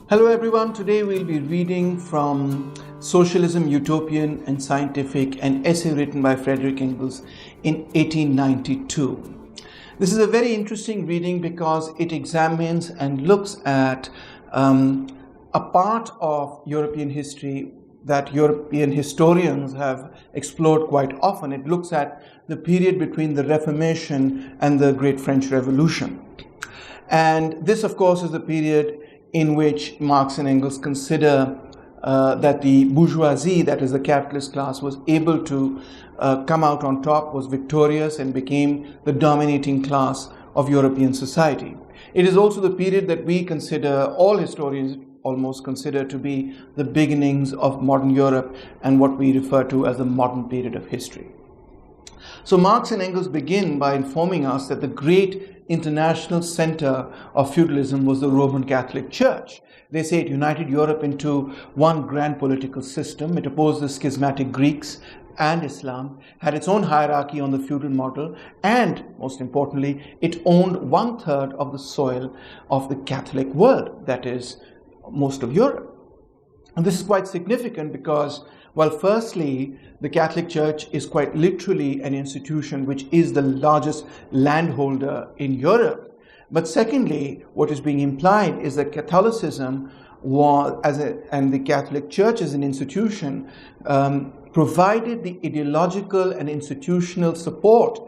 Hello everyone, today we'll be reading from Socialism, Utopian and Scientific, an essay written by Frederick Engels in 1892. This is a very interesting reading because it examines and looks at a part of European history that European historians have explored quite often. It looks at the period between the Reformation and the Great French Revolution. And this, of course, is the period in which Marx and Engels consider that the bourgeoisie, that is the capitalist class, was able to come out on top, was victorious and became the dominating class of European society. It is also the period that we consider, all historians almost consider, to be the beginnings of modern Europe and what we refer to as the modern period of history. So Marx and Engels begin by informing us that the great international center of feudalism was the Roman Catholic Church. They say it united Europe into one grand political system. It opposed the schismatic Greeks and Islam, had its own hierarchy on the feudal model, and most importantly, it owned 1/3 of the soil of the Catholic world, that is, most of Europe. And this is quite significant because, well, firstly, the Catholic Church is quite literally an institution which is the largest landholder in Europe. But secondly, what is being implied is that Catholicism and the Catholic Church as an institution provided the ideological and institutional support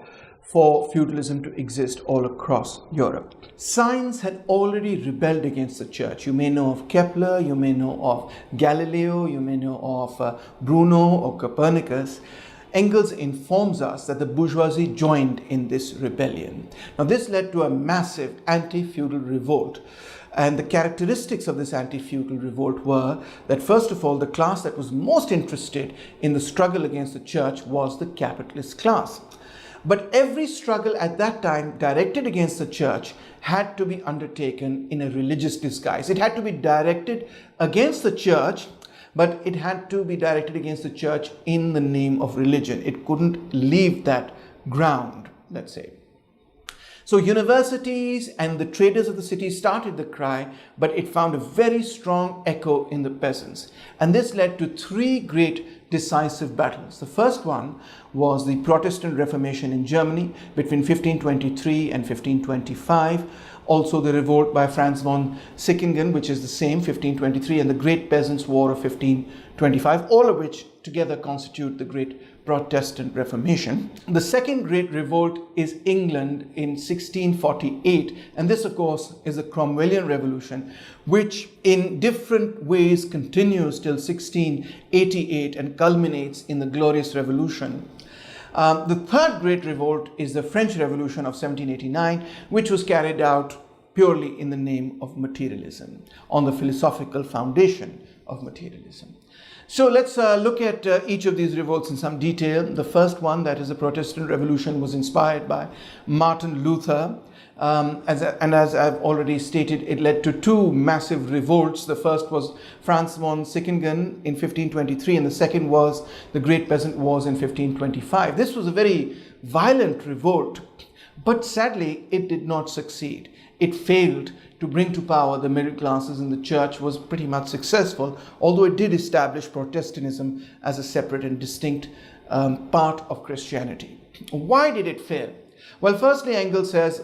for feudalism to exist all across Europe. Science had already rebelled against the church. You may know of Kepler, you may know of Galileo, you may know of Bruno or Copernicus. Engels informs us that the bourgeoisie joined in this rebellion. Now, this led to a massive anti-feudal revolt. And the characteristics of this anti-feudal revolt were that, first of all, the class that was most interested in the struggle against the church was the capitalist class. But every struggle at that time directed against the church had to be undertaken in a religious disguise. It had to be directed against the church, but it had to be directed against the church in the name of religion. It couldn't leave that ground, let's say. So universities and the traders of the city started the cry, but it found a very strong echo in the peasants. And this led to three great decisive battles. The first one was the Protestant Reformation in Germany between 1523 and 1525. Also the revolt by Franz von Sickingen, which is the same, 1523, and the Great Peasants' War of 1525, all of which together constitute the Great Protestant Reformation. The second great revolt is England in 1648, and this, of course, is the Cromwellian Revolution, which in different ways continues till 1688 and culminates in the Glorious Revolution. The third great revolt is the French Revolution of 1789, which was carried out purely in the name of materialism, on the philosophical foundation of materialism. So let's look at each of these revolts in some detail. The first one, that is the Protestant Revolution, was inspired by Martin Luther. As I've already stated, it led to two massive revolts. The first was Franz von Sickingen in 1523, and the second was the Great Peasant Wars in 1525. This was a very violent revolt, but sadly, it did not succeed. It failed to bring to power the middle classes, and the church was pretty much successful, although it did establish Protestantism as a separate and distinct part of Christianity. Why did it fail? Well, firstly, Engels says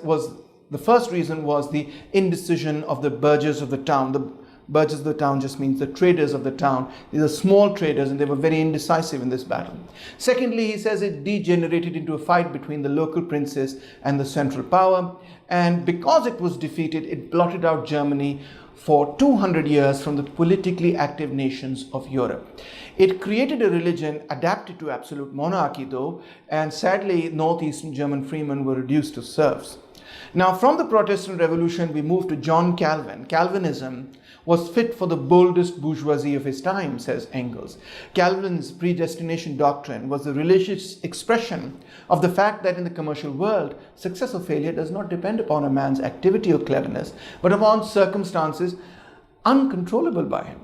the first reason was the indecision of the burghers of the town. The burghers of the town just means the traders of the town. These are small traders, and they were very indecisive in this battle. Secondly, he says it degenerated into a fight between the local princes and the central power. And because it was defeated, it blotted out Germany for 200 years from the politically active nations of Europe. It created a religion adapted to absolute monarchy, though, and sadly, northeastern German freemen were reduced to serfs. Now, from the Protestant Revolution, we move to John Calvin. Calvinism was fit for the boldest bourgeoisie of his time, says Engels. Calvin's predestination doctrine was the religious expression of the fact that in the commercial world, success or failure does not depend upon a man's activity or cleverness, but upon circumstances uncontrollable by him.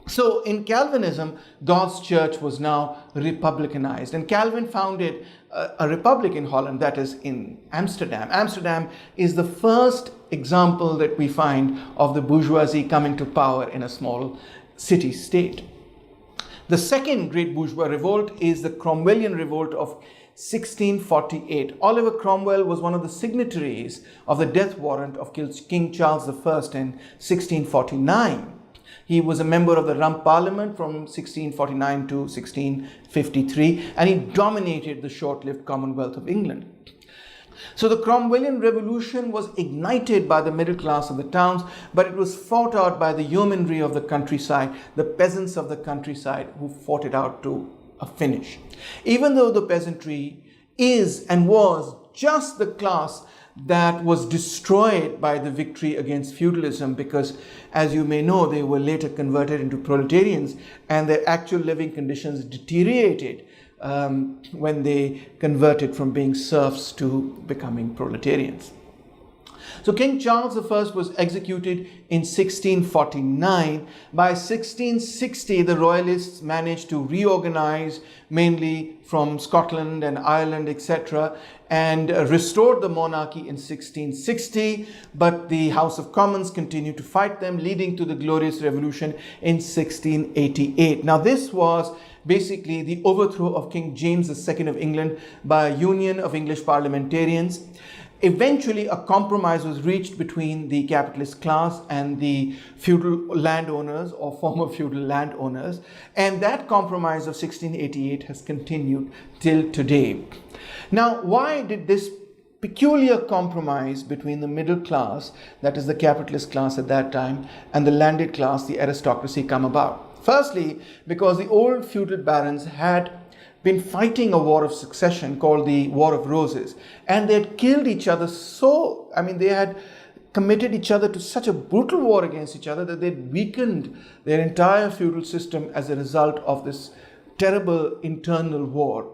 So in Calvinism, God's church was now republicanized, and Calvin founded a republic in Holland, that is in Amsterdam. Amsterdam is the first example that we find of the bourgeoisie coming to power in a small city-state. The second great bourgeois revolt is the Cromwellian revolt of 1648. Oliver Cromwell was one of the signatories of the death warrant of King Charles I in 1649. He was a member of the Rump Parliament from 1649 to 1653, and he dominated the short-lived Commonwealth of England. So the Cromwellian Revolution was ignited by the middle class of the towns, but it was fought out by the yeomanry of the countryside, the peasants of the countryside, who fought it out to a finish. Even though the peasantry is and was just the class that was destroyed by the victory against feudalism, because as you may know, they were later converted into proletarians, and their actual living conditions deteriorated when they converted from being serfs to becoming proletarians. So King Charles I was executed in 1649. By 1660, the royalists managed to reorganize, mainly from Scotland and Ireland, etc., and restored the monarchy in 1660, but the House of Commons continued to fight them, leading to the Glorious Revolution in 1688. Now this was basically the overthrow of King James II of England by a union of English parliamentarians. Eventually, a compromise was reached between the capitalist class and the feudal landowners or former feudal landowners, and that compromise of 1688 has continued till today. Now, why did this peculiar compromise between the middle class, that is the capitalist class at that time, and the landed class, the aristocracy, come about? Firstly, because the old feudal barons had been fighting a war of succession called the War of Roses, and they had killed each other they had committed each other to such a brutal war against each other that they'd weakened their entire feudal system as a result of this terrible internal war.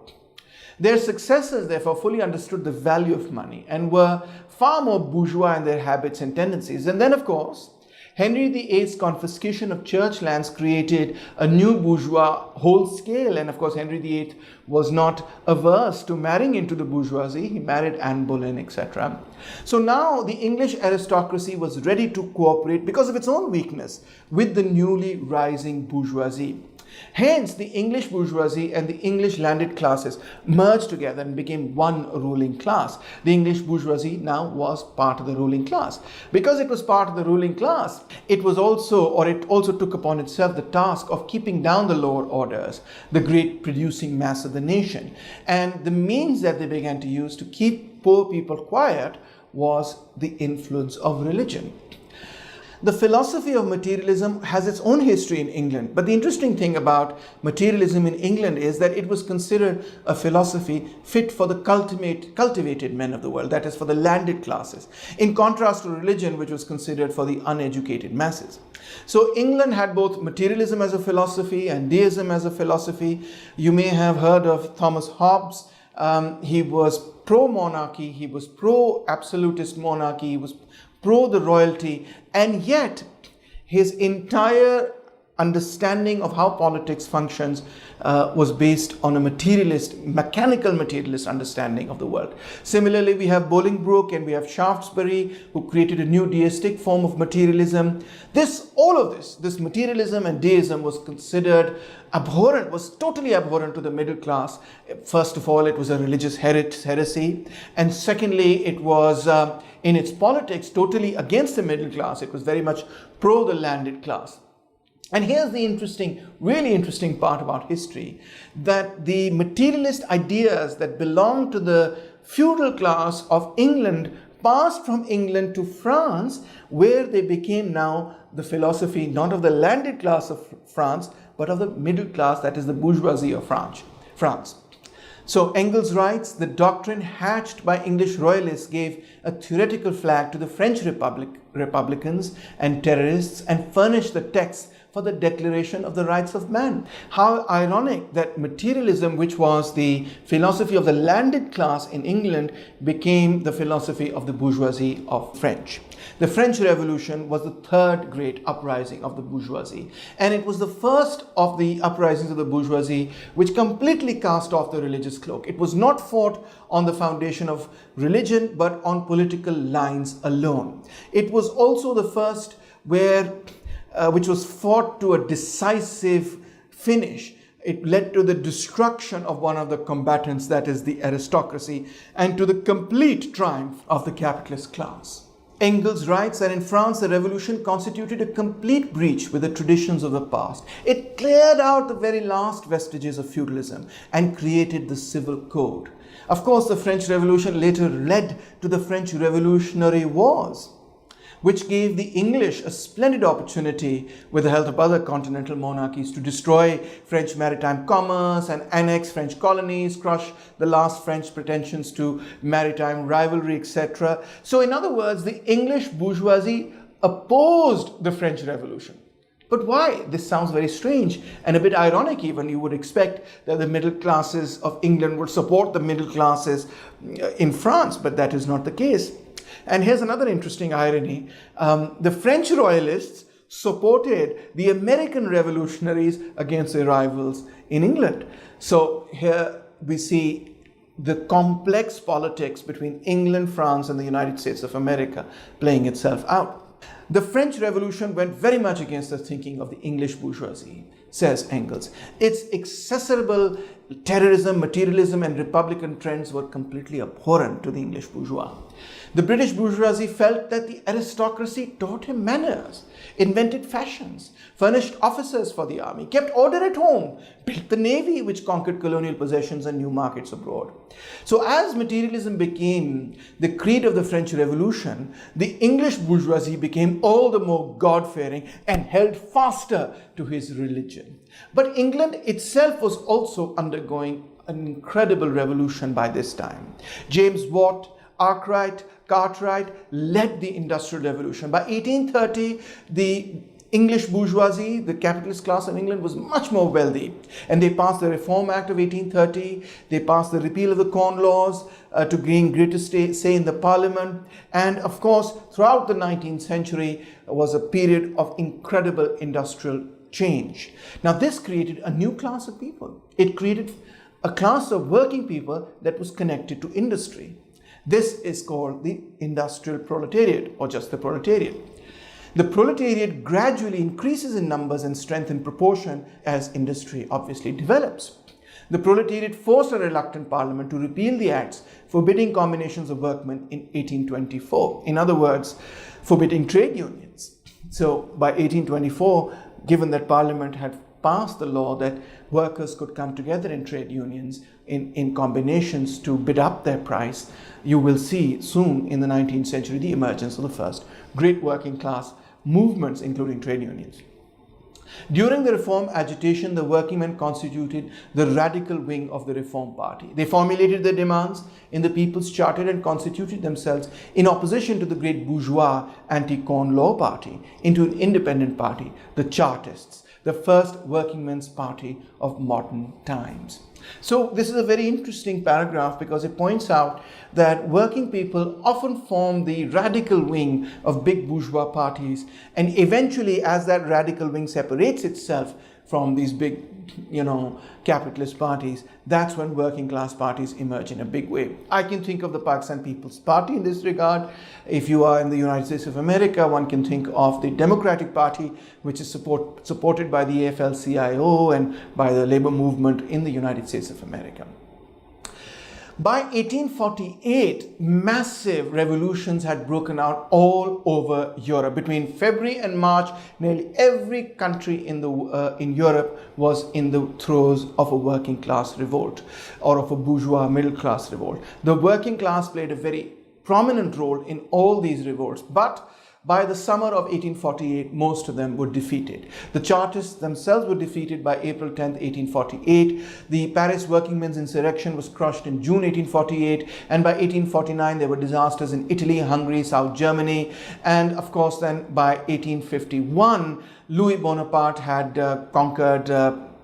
Their successors, therefore, fully understood the value of money and were far more bourgeois in their habits and tendencies. And then, of course, Henry VIII's confiscation of church lands created a new bourgeois whole scale. And of course, Henry VIII was not averse to marrying into the bourgeoisie. He married Anne Boleyn, etc. So now the English aristocracy was ready to cooperate because of its own weakness with the newly rising bourgeoisie. Hence, the English bourgeoisie and the English landed classes merged together and became one ruling class. The English bourgeoisie now was part of the ruling class. Because it was part of the ruling class, it also took upon itself the task of keeping down the lower orders, the great producing mass of the nation. And the means that they began to use to keep poor people quiet was the influence of religion. The philosophy of materialism has its own history in England, but the interesting thing about materialism in England is that it was considered a philosophy fit for the cultivated men of the world, that is, for the landed classes, in contrast to religion, which was considered for the uneducated masses. So England had both materialism as a philosophy and deism as a philosophy. You may have heard of Thomas Hobbes. He was pro-monarchy, he was pro-absolutist monarchy, he was pro the royalty, and yet his entire understanding of how politics functions was based on a mechanical materialist understanding of the world. Similarly, we have Bolingbroke and we have Shaftesbury, who created a new deistic form of materialism. All of this materialism and deism was considered abhorrent, was totally abhorrent to the middle class. First of all, it was a religious heresy, and secondly, it was in its politics totally against the middle class. It was very much pro the landed class. And here's the really interesting part about history, that the materialist ideas that belong to the feudal class of England passed from England to France, where they became now the philosophy not of the landed class of France, but of the middle class, that is the bourgeoisie of France. So Engels writes, the doctrine hatched by English royalists gave a theoretical flag to the French Republicans and terrorists and furnished the text for the declaration of the rights of man. How ironic that materialism, which was the philosophy of the landed class in England, became the philosophy of the bourgeoisie of French. The French Revolution was the third great uprising of the bourgeoisie, and it was the first of the uprisings of the bourgeoisie which completely cast off the religious cloak. It was not fought on the foundation of religion, but on political lines alone. It was also the first which was fought to a decisive finish. It led to the destruction of one of the combatants, that is the aristocracy, and to the complete triumph of the capitalist class. Engels writes that in France, the revolution constituted a complete breach with the traditions of the past. It cleared out the very last vestiges of feudalism and created the civil code. Of course, the French Revolution later led to the French Revolutionary Wars, which gave the English a splendid opportunity, with the help of other continental monarchies, to destroy French maritime commerce and annex French colonies, crush the last French pretensions to maritime rivalry, etc. So in other words, the English bourgeoisie opposed the French Revolution. But why? This sounds very strange and a bit ironic even. You would expect that the middle classes of England would support the middle classes in France, but that is not the case. And here's another interesting irony. The French royalists supported the American revolutionaries against their rivals in England. So here we see the complex politics between England, France, and the United States of America playing itself out. The French Revolution went very much against the thinking of the English bourgeoisie, says Engels. Its exacerbable terrorism, materialism, and republican trends were completely abhorrent to the English bourgeois. The British bourgeoisie felt that the aristocracy taught him manners, invented fashions, furnished officers for the army, kept order at home, built the navy, which conquered colonial possessions and new markets abroad. So as materialism became the creed of the French Revolution, the English bourgeoisie became all the more God-fearing and held faster to his religion. But England itself was also undergoing an incredible revolution by this time. James Watt, Arkwright, Cartwright led the Industrial Revolution. By 1830, the English bourgeoisie, the capitalist class of England, was much more wealthy. And they passed the Reform Act of 1830. They passed the repeal of the Corn Laws to gain greater say in the Parliament. And of course, throughout the 19th century was a period of incredible industrial change. Now, this created a new class of people. It created a class of working people that was connected to industry. This is called the industrial proletariat, or just the proletariat. The proletariat gradually increases in numbers and strength in proportion as industry obviously develops. The proletariat forced a reluctant parliament to repeal the acts forbidding combinations of workmen in 1824. In other words, forbidding trade unions. So by 1824, given that parliament had passed the law that workers could come together in trade unions in combinations to bid up their price, you will see soon in the 19th century the emergence of the first great working class movements, including trade unions. During the reform agitation, the working men constituted the radical wing of the Reform Party. They formulated their demands in the People's Charter and constituted themselves in opposition to the great bourgeois anti-Corn Law Party into an independent party, the Chartists, the first working men's party of modern times. So this is a very interesting paragraph because it points out that working people often form the radical wing of big bourgeois parties, and eventually as that radical wing separates itself from these big, capitalist parties, that's when working class parties emerge in a big way. I can think of the Pakistan People's Party in this regard. If you are in the United States of America, one can think of the Democratic Party, which is supported by the AFL-CIO and by the labor movement in the United States of America. By 1848, massive revolutions had broken out all over Europe. Between February and March, nearly every country in Europe was in the throes of a working class revolt or of a bourgeois middle class revolt. The working class played a very prominent role in all these revolts, but by the summer of 1848, most of them were defeated. The Chartists themselves were defeated by April 10th, 1848. The Paris workingmen's insurrection was crushed in June 1848. And by 1849, there were disasters in Italy, Hungary, South Germany. And of course, then by 1851, Louis Bonaparte had conquered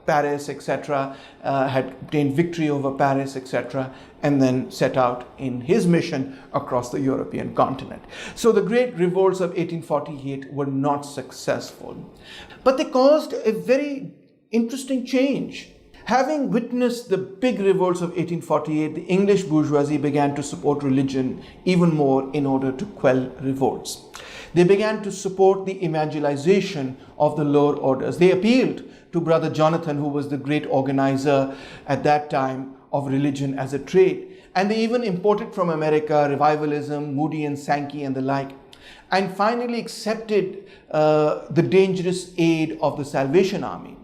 Paris, etc., had obtained victory over Paris, etc., and then set out in his mission across the European continent. So the great revolts of 1848 were not successful, but they caused a very interesting change. Having witnessed the big revolts of 1848, the English bourgeoisie began to support religion even more in order to quell revolts. They began to support the evangelization of the lower orders. They appealed to Brother Jonathan, who was the great organizer at that time of religion as a trade. And they even imported from America revivalism, Moody and Sankey and the like, and finally accepted the dangerous aid of the Salvation Army,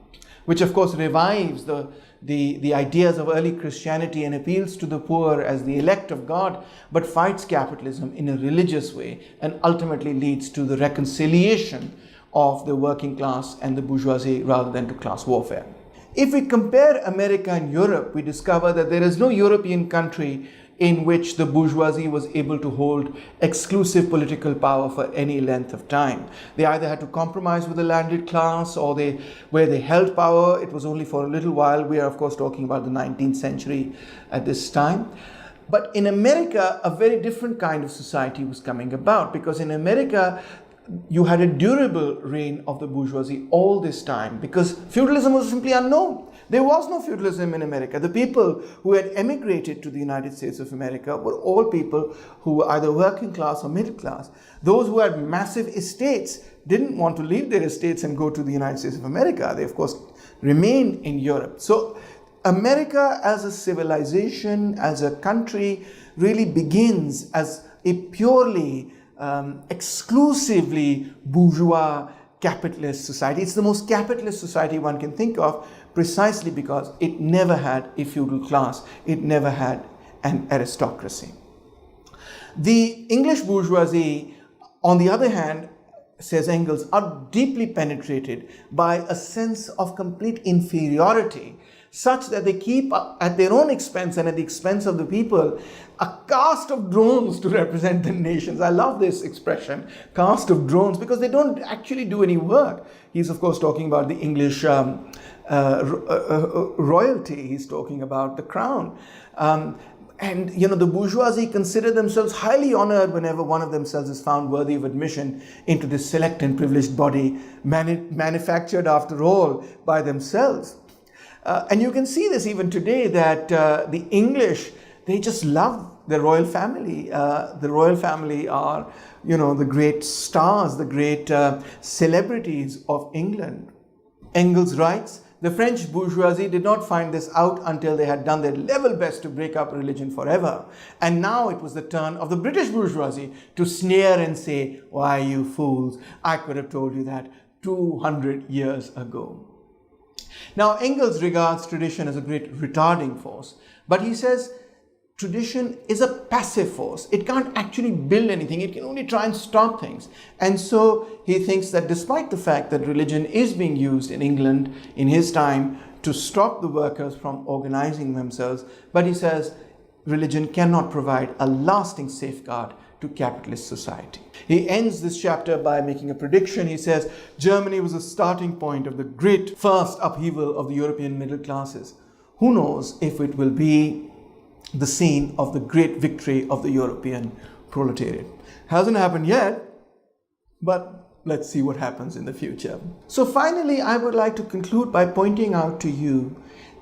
which of course revives the ideas of early Christianity and appeals to the poor as the elect of God, but fights capitalism in a religious way and ultimately leads to the reconciliation of the working class and the bourgeoisie rather than to class warfare. If we compare America and Europe, we discover that there is no European country in which the bourgeoisie was able to hold exclusive political power for any length of time. They either had to compromise with the landed class, or where they held power, it was only for a little while. We are of course talking about the 19th century at this time. But in America, a very different kind of society was coming about, because in America, you had a durable reign of the bourgeoisie all this time, because feudalism was simply unknown. There was no feudalism in America. The people who had emigrated to the United States of America were all people who were either working class or middle class. Those who had massive estates didn't want to leave their estates and go to the United States of America. They, of course, remained in Europe. So America as a civilization, as a country, really begins as a purely exclusively bourgeois capitalist society. It's the most capitalist society one can think of, precisely because it never had a feudal class. It never had an aristocracy. The English bourgeoisie, on the other hand, says Engels, are deeply penetrated by a sense of complete inferiority, such that they keep at their own expense and at the expense of the people a caste of drones to represent the nations. I love this expression, caste of drones, because they don't actually do any work. He's of course talking about the English royalty. He's talking about the crown. And the bourgeoisie consider themselves highly honored whenever one of themselves is found worthy of admission into this select and privileged body, manufactured after all by themselves. And you can see this even today, that the English, they just love the royal family. The royal family are, the great stars, the great celebrities of England. Engels writes, the French bourgeoisie did not find this out until they had done their level best to break up religion forever. And now it was the turn of the British bourgeoisie to sneer and say, why, you fools, I could have told you that 200 years ago. Now, Engels regards tradition as a great retarding force, but he says tradition is a passive force. It can't actually build anything. It can only try and stop things. And so he thinks that despite the fact that religion is being used in England in his time to stop the workers from organizing themselves, but he says religion cannot provide a lasting safeguard to capitalist society. He ends this chapter by making a prediction. He says, Germany was a starting point of the great first upheaval of the European middle classes. Who knows if it will be the scene of the great victory of the European proletariat. Hasn't happened yet, but let's see what happens in the future. So finally, I would like to conclude by pointing out to you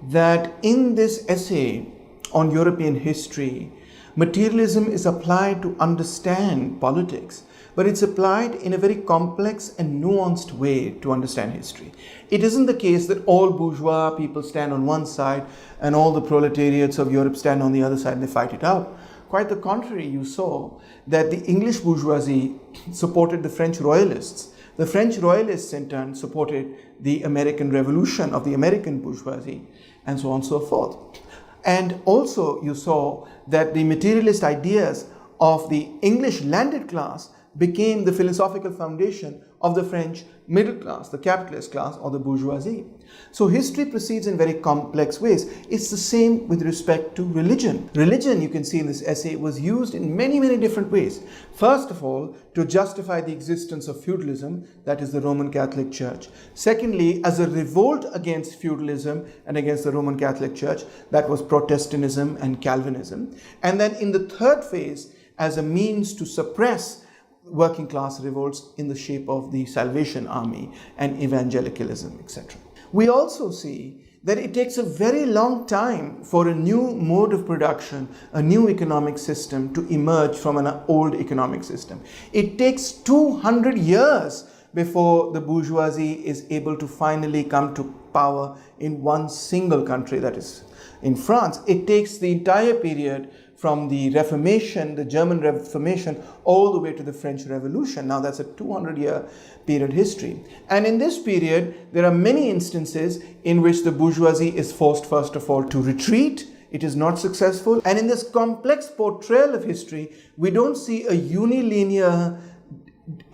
that in this essay on European history, materialism is applied to understand politics, but it's applied in a very complex and nuanced way to understand history. It isn't the case that all bourgeois people stand on one side and all the proletariats of Europe stand on the other side and they fight it out. Quite the contrary, you saw that the English bourgeoisie supported the French royalists. The French royalists in turn supported the American Revolution of the American bourgeoisie, and so on and so forth. And also you saw that the materialist ideas of the English landed class became the philosophical foundation of the French middle class, the capitalist class, or the bourgeoisie. So history proceeds in very complex ways. It's the same with respect to religion. Religion, you can see in this essay, was used in many, many different ways. First of all, to justify the existence of feudalism, that is the Roman Catholic Church. Secondly, as a revolt against feudalism and against the Roman Catholic Church, that was Protestantism and Calvinism. And then in the third phase, as a means to suppress working class revolts in the shape of the Salvation Army and evangelicalism, etc. We also see that it takes a very long time for a new mode of production, a new economic system to emerge from an old economic system. It takes 200 years before the bourgeoisie is able to finally come to power in one single country, that is in France. It takes the entire period from the Reformation, the German Reformation, all the way to the French Revolution. Now that's a 200-year period history. And in this period, there are many instances in which the bourgeoisie is forced, first of all, to retreat. It is not successful. And in this complex portrayal of history, we don't see a unilinear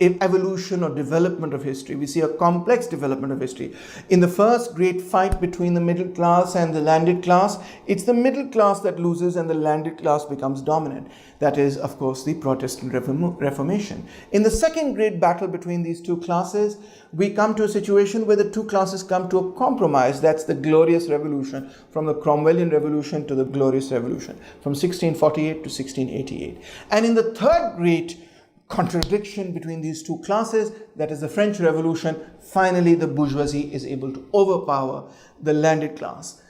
evolution or development of history. We see a complex development of history. In the first great fight between the middle class and the landed class, it's the middle class that loses and the landed class becomes dominant. That is, of course, the Protestant Reformation. In the second great battle between these two classes, we come to a situation where the two classes come to a compromise. That's the Glorious Revolution, from the Cromwellian Revolution to the Glorious Revolution, from 1648 to 1688. And in the third great contradiction between these two classes, that is the French Revolution, finally the bourgeoisie is able to overpower the landed class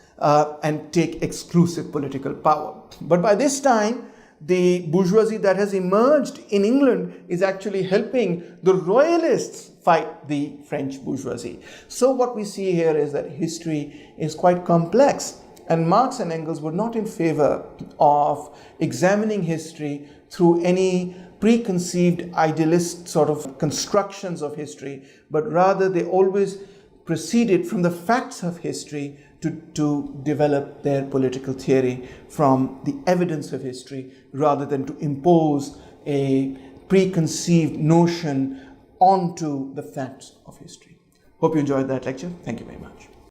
and take exclusive political power. But by this time, the bourgeoisie that has emerged in England is actually helping the royalists fight the French bourgeoisie. So what we see here is that history is quite complex, and Marx and Engels were not in favor of examining history through any preconceived idealist sort of constructions of history, but rather they always proceeded from the facts of history to develop their political theory from the evidence of history, rather than to impose a preconceived notion onto the facts of history. Hope you enjoyed that lecture. Thank you very much.